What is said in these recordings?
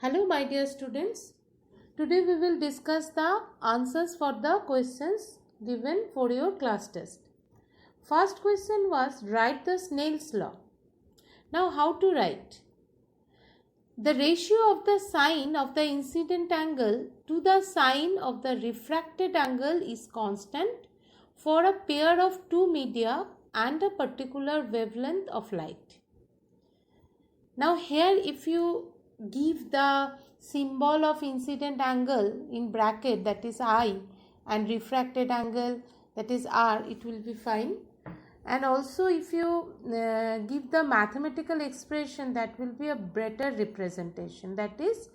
Hello my dear students. Today we will discuss the answers for the questions given for your class test. First question was write the Snell's law. Now how to write? The ratio of the sine of the incident angle to the sine of the refracted angle is constant for a pair of two media and a particular wavelength of light. Now here if you give the symbol of incident angle in bracket, that is I, and refracted angle, that is R, it will be fine. And also if you give the mathematical expression, that will be a better representation. That is,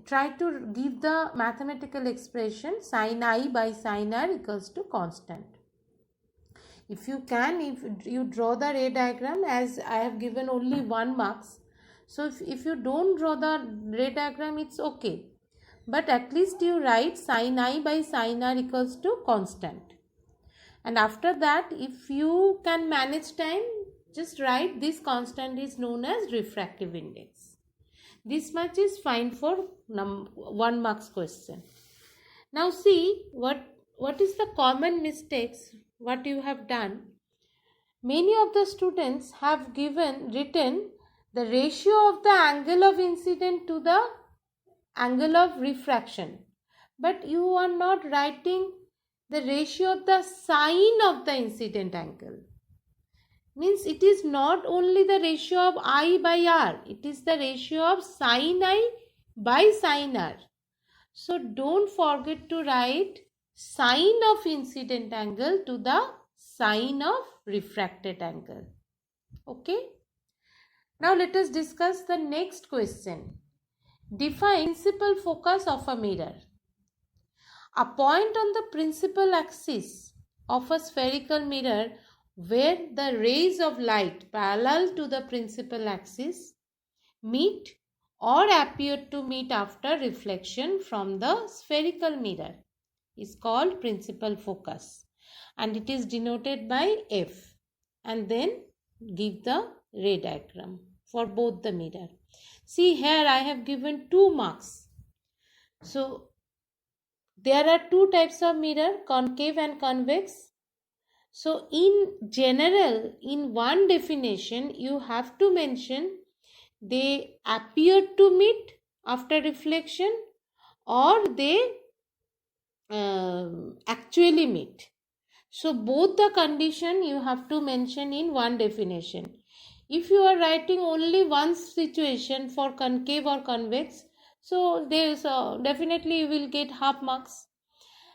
try to give the mathematical expression sin I by sin R equals to constant. If you can, if you draw the ray diagram, as I have given only 1 marks, so if you don't draw the ray diagram, it's okay, but at least you write sin I by sin R equals to constant. And after that, if you can manage time, just write this constant is known as refractive index. This much is fine for 1 marks question. Now see what is the common mistakes what you have done. Many of the students have written the ratio of the angle of incident to the angle of refraction, but you are not writing the ratio of the sine of the incident angle. Means it is not only the ratio of I by R, it is the ratio of sine I by sine R. So don't forget to write sine of incident angle to the sine of refracted angle. Okay. Now let us discuss the next question. Define principal focus of a mirror. A point on the principal axis of a spherical mirror where the rays of light parallel to the principal axis meet or appear to meet after reflection from the spherical mirror is called principal focus, and it is denoted by F. And then give the ray diagram for both the mirror. See, here I have given 2 marks. So there are 2 types of mirror, concave and convex. So in general, in one definition, you have to mention they appear to meet after reflection or they actually meet. So both the condition you have to mention in one definition. If you are writing only one situation for concave or convex, so definitely you will get half marks.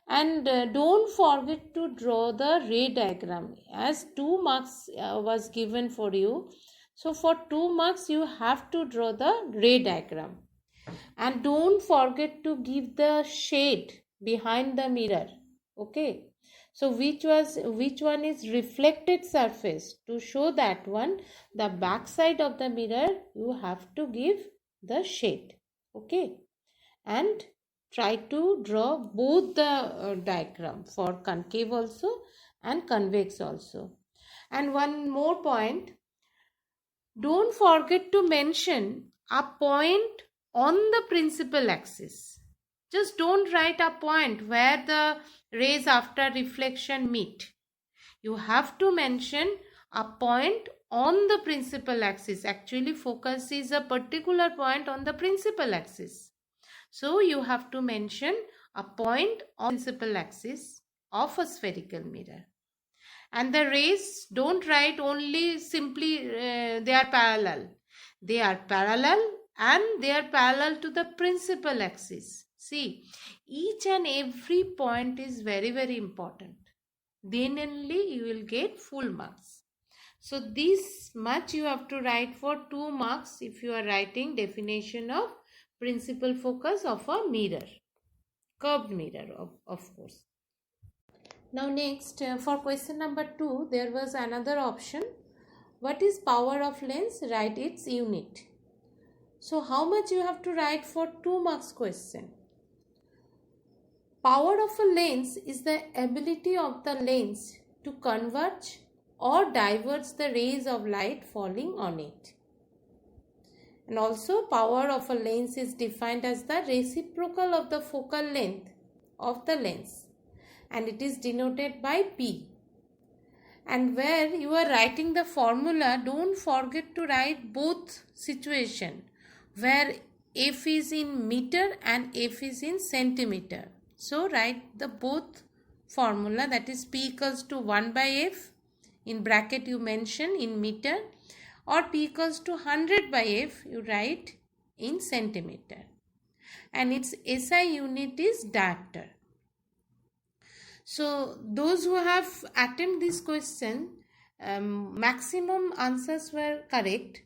And don't forget to draw the ray diagram, as 2 marks was given for you. So for 2 marks you have to draw the ray diagram. And don't forget to give the shade behind the mirror. Okay. So which one is reflected surface? To show that one, the back side of the mirror, you have to give the shade. Okay. And try to draw both the diagram for concave also and convex also. And one more point, don't forget to mention a point on the principal axis. Just don't write a point where the rays after reflection meet. You have to mention a point on the principal axis. Actually, focus is a particular point on the principal axis. So you have to mention a point on the principal axis of a spherical mirror. And the rays, don't write only simply they are parallel. They are parallel and they are parallel to the principal axis. See, each and every point is very, very important. Then only you will get full marks. So this much you have to write for 2 marks if you are writing definition of principal focus of a mirror, curved mirror of course. Now next, for question number 2, there was another option. What is power of lens? Write its unit. So how much you have to write for 2 marks question? Power of a lens is the ability of the lens to converge or diverge the rays of light falling on it. And also power of a lens is defined as the reciprocal of the focal length of the lens, and it is denoted by P. And where you are writing the formula, don't forget to write both situation, where F is in meter and F is in centimeter. So write the both formula, that is P equals to 1 by F, in bracket you mention in meter, or P equals to 100 by F, you write in centimeter. And its SI unit is diopter. So those who have attempted this question, maximum answers were correct.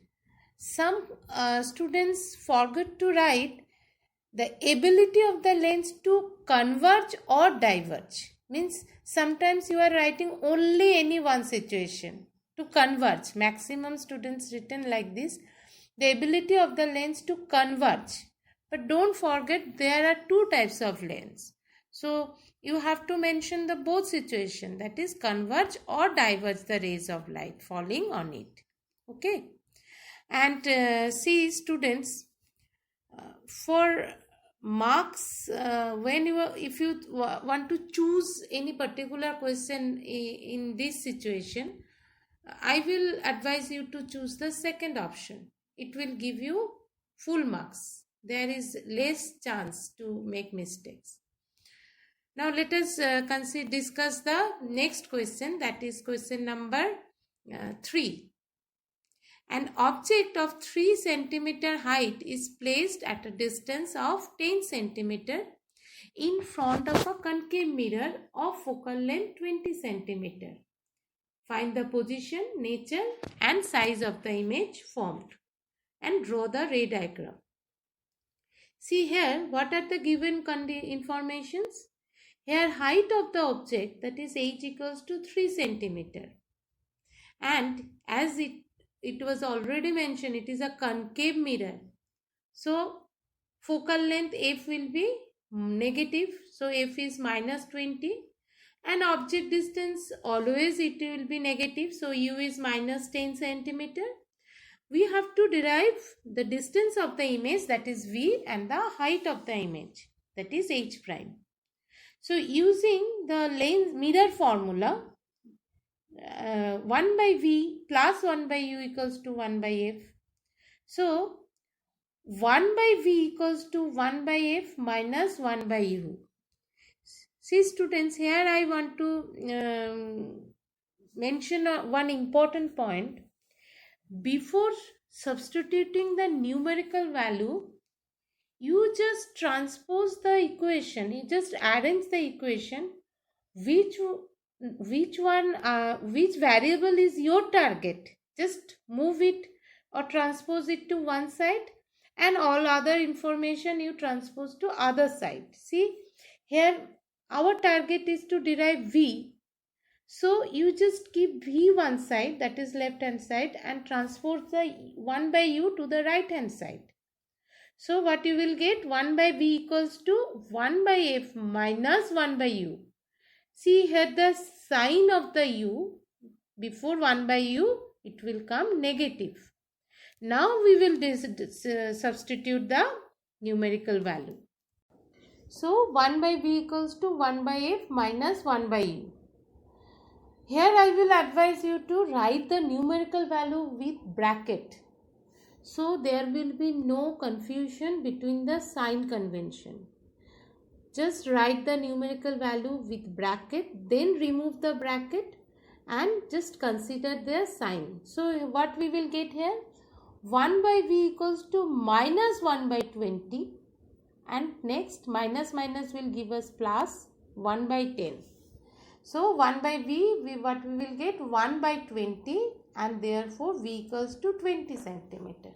Some students forgot to write the ability of the lens to converge or diverge. Means sometimes you are writing only any one situation. To converge, maximum students written like this, the ability of the lens to converge. But don't forget, there are two types of lens. So you have to mention the both situation, that is converge or diverge the rays of light falling on it. Okay. And see students, for marks, if you want to choose any particular question in this situation, I will advise you to choose the second option. It will give you full marks. There is less chance to make mistakes. Now let us discuss the next question, that is question number 3. An object of 3 cm height is placed at a distance of 10 cm in front of a concave mirror of focal length 20 cm. Find the position, nature and size of the image formed and draw the ray diagram. See here, what are the given informations? Here height of the object, that is h equals to 3 cm. And as it was already mentioned, it is a concave mirror. So focal length f will be negative. So f is minus 20. And object distance, always it will be negative. So u is minus 10 cm. We have to derive the distance of the image, that is v, and the height of the image, that is h prime. So using the lens mirror formula, 1 by v plus 1 by u equals to 1 by f. So 1 by v equals to 1 by f minus 1 by u. See students, here I want to mention one important point. Before substituting the numerical value, you just transpose the equation, you just arrange the equation, which variable is your target. Just move it or transpose it to one side, and all other information you transpose to other side. See here, our target is to derive v. So you just keep v one side, that is left hand side, and transpose the 1 by u to the right hand side. So what you will get, 1 by v equals to 1 by f minus 1 by u. See here, the sign of the u, before 1 by u, it will come negative. Now we will substitute the numerical value. So 1 by v equals to 1 by f minus 1 by u. Here I will advise you to write the numerical value with bracket. So there will be no confusion between the sign convention. Just write the numerical value with bracket, then remove the bracket and just consider the sign. So what we will get here? 1 by v equals to minus 1 by 20, and next minus will give us plus 1 by 10. So 1 by v, what we will get? 1 by 20, and therefore v equals to 20 centimeter.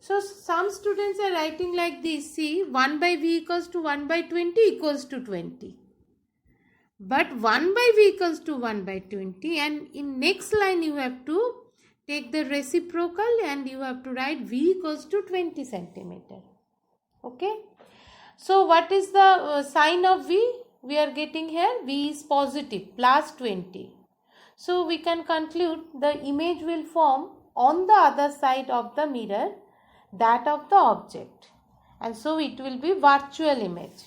So some students are writing like this. See, 1 by v equals to 1 by 20 equals to 20. But 1 by v equals to 1 by 20, and in next line you have to take the reciprocal and you have to write v equals to 20 centimeter. Okay. So what is the sign of v? We are getting here v is positive, plus 20. So we can conclude the image will form on the other side of the mirror that of the object, and so it will be virtual image.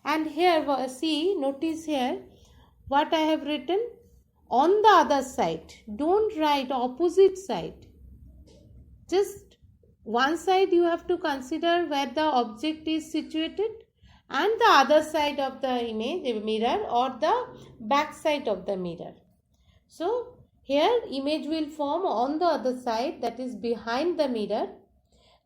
And here see, notice here what I have written, on the other side. Don't write opposite side, just one side you have to consider where the object is situated, and the other side of the image mirror or the back side of the mirror. So here image will form on the other side, that is behind the mirror,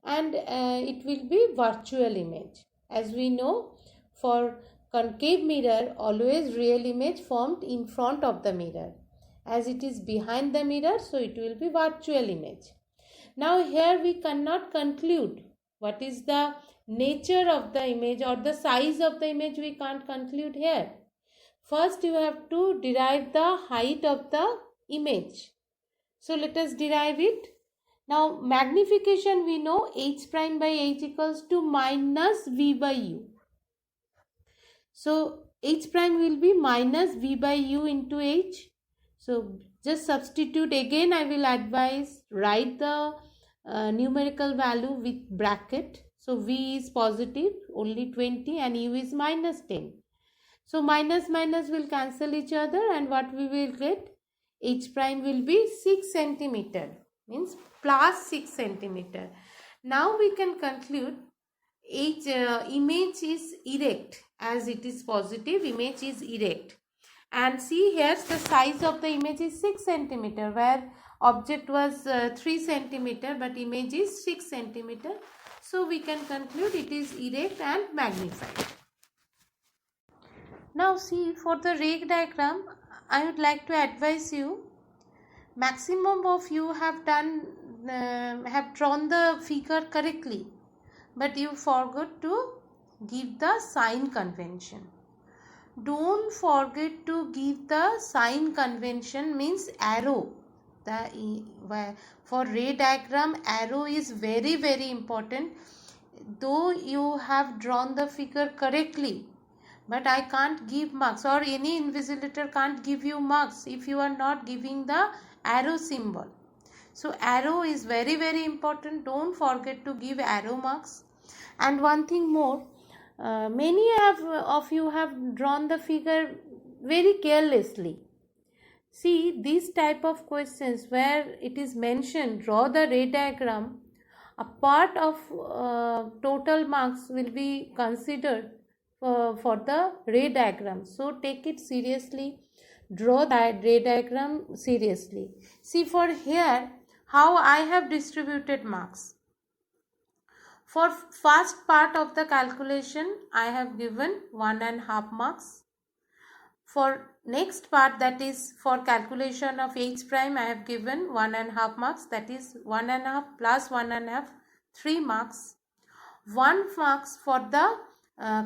and it will be virtual image. As we know, for concave mirror always real image formed in front of the mirror. As it is behind the mirror, so it will be virtual image. Now here we cannot conclude what is the nature of the image or the size of the image, we can't conclude here. First you have to derive the height of the image. So let us derive it. Now magnification we know, h prime by h equals to minus v by u. So h prime will be minus v by u into h. So just substitute again. I will advise, write the numerical value with bracket. So v is positive only 20 and u is minus 10. So minus minus will cancel each other, and what we will get, h prime will be 6 centimeter, means plus 6 centimeter. Now we can conclude image is erect, as it is positive, image is erect. And see here the size of the image is 6 centimeter, where object was 3 centimeter but image is 6 centimeter. So we can conclude it is erect and magnified. Now see, for the ray diagram, I would like to advise you, maximum of you have drawn the figure correctly, but you forgot to give the sign convention. Don't forget to give the sign convention, means arrow. For ray diagram, arrow is very very important. Though you have drawn the figure correctly, but I can't give marks, or any invigilator can't give you marks if you are not giving the arrow symbol. So arrow is very very important. Don't forget to give arrow marks. And one thing more, many of you have drawn the figure very carelessly. See, these type of questions where it is mentioned draw the ray diagram, a part of total marks will be considered for the ray diagram. So take it seriously, draw that ray diagram seriously. See, for here how I have distributed marks. For first part of the calculation I have given 1.5 marks. For next part, that is for calculation of h prime, I have given 1.5 marks, that is 1.5 plus 1.5, 3 marks. 1 marks for the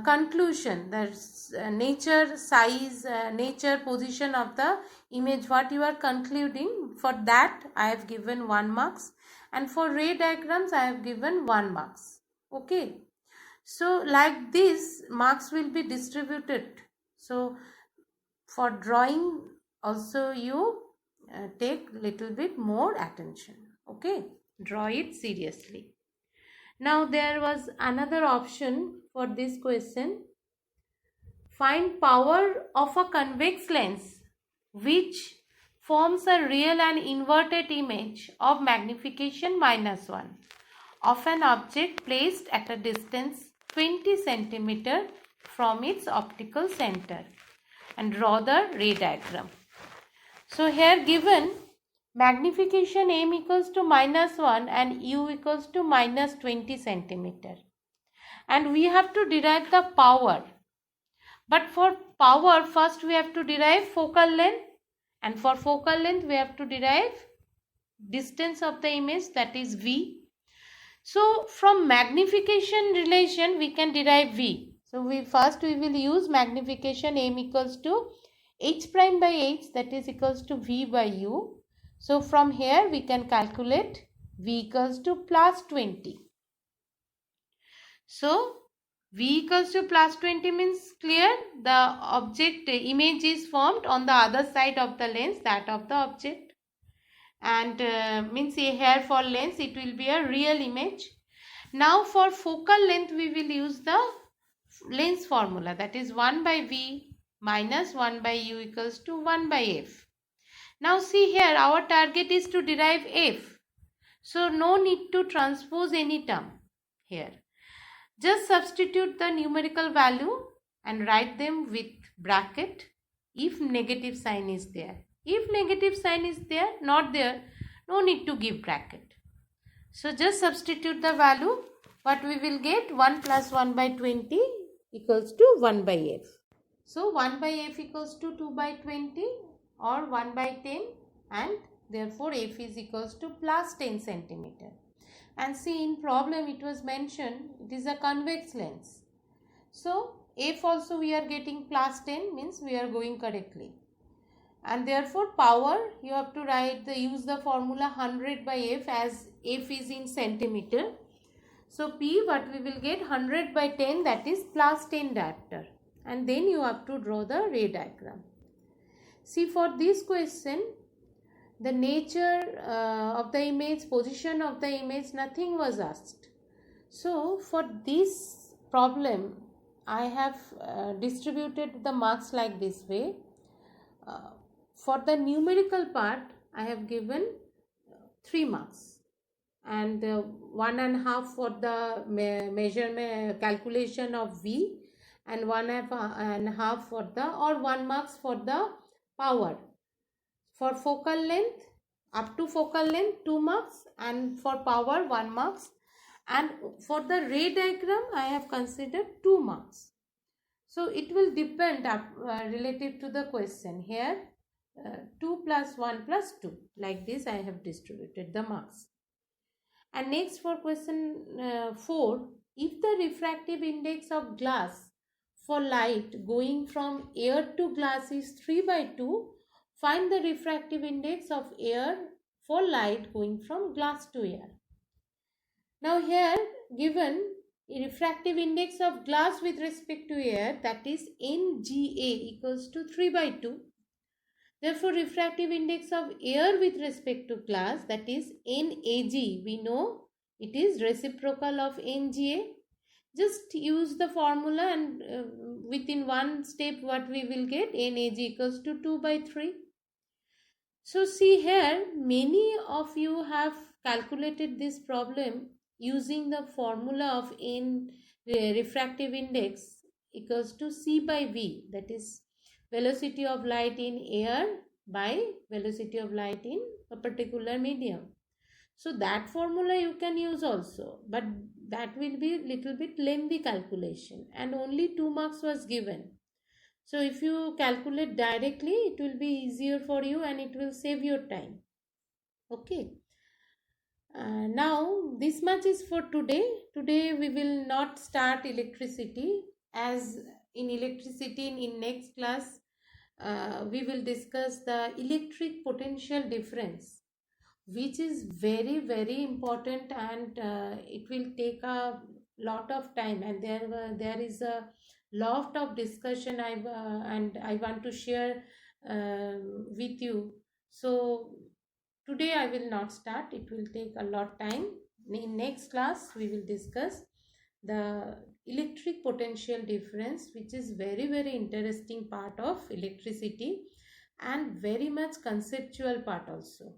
conclusion, the nature, size, nature, position of the image, what you are concluding, for that I have given 1 marks, and for ray diagrams I have given 1 marks. Okay, so like this marks will be distributed. So for drawing also you take little bit more attention. Okay, draw it seriously. Now there was another option for this question. Find power of a convex lens which forms a real and inverted image of magnification -1 of an object placed at a distance 20 centimeter from its optical center, and draw the ray diagram. So here given magnification m equals to -1 and u equals to -20 centimeter, and we have to derive the power. But for power, first we have to derive focal length, and for focal length we have to derive distance of the image, that is v. So from magnification relation we can derive v. So we will use magnification m equals to h prime by h, that is equals to v by u. So from here we can calculate v equals to +20. So v equals to +20 means clear, the object image is formed on the other side of the lens, that of the object, and means here for lens it will be a real image. Now for focal length we will use the length formula, that is 1 by V minus 1 by U equals to 1 by F. Now see here, our target is to derive F. So no need to transpose any term here. Just substitute the numerical value and write them with bracket if negative sign is there. If negative sign is there, not there, no need to give bracket. So just substitute the value. What we will get? 1 plus 1 by 20 equals to 1 by F. So 1 by F equals to 2 by 20 or 1 by 10, and therefore F is equals to plus 10 centimeter. And see, in problem it was mentioned it is a convex lens. So F also we are getting plus 10, means we are going correctly. And therefore power, you have to use the formula 100 by F, as F is in centimeter. So P, what we will get, 100 by 10, that is plus 10 diopter. And then you have to draw the ray diagram. See, for this question, the nature of the image, position of the image, nothing was asked. So for this problem, I have distributed the marks like this way. For the numerical part, I have given 3 marks, and 1.5 for the measurement calculation of V, and 1.5 for the, or 1 marks for the power. For focal length, up to focal length 2 marks, and for power 1 marks, and for the ray diagram I have considered 2 marks. So it will depend relative to the question. Here 2 plus 1 plus 2, like this I have distributed the marks. And next, for question 4, if the refractive index of glass for light going from air to glass is 3 by 2, find the refractive index of air for light going from glass to air. Now here given a refractive index of glass with respect to air, that is NGA equals to 3 by 2. Therefore, refractive index of air with respect to glass, that is NAG, we know it is reciprocal of NGA. Just use the formula, and within one step what we will get, NAG equals to 2 by 3. So see here, many of you have calculated this problem using the formula of refractive index equals to C by V, that is velocity of light in air by velocity of light in a particular medium. So that formula you can use also, but that will be little bit lengthy calculation, and only 2 marks was given. So if you calculate directly, it will be easier for you and it will save your time. Okay. Now this much is for today. Today we will not start electricity, as in electricity in next class we will discuss the electric potential difference, which is very very important, and it will take a lot of time, and there is a lot of discussion and I want to share with you. So today I will not start, it will take a lot time. In next class we will discuss the electric potential difference, which is very very interesting part of electricity and very much conceptual part also.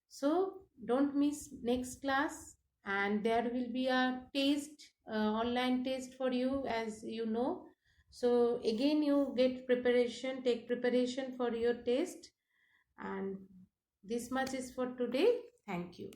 So don't miss next class, and there will be a test, online test for you, as you know. So again you get preparation, take preparation for your test, and this much is for today. Thank you.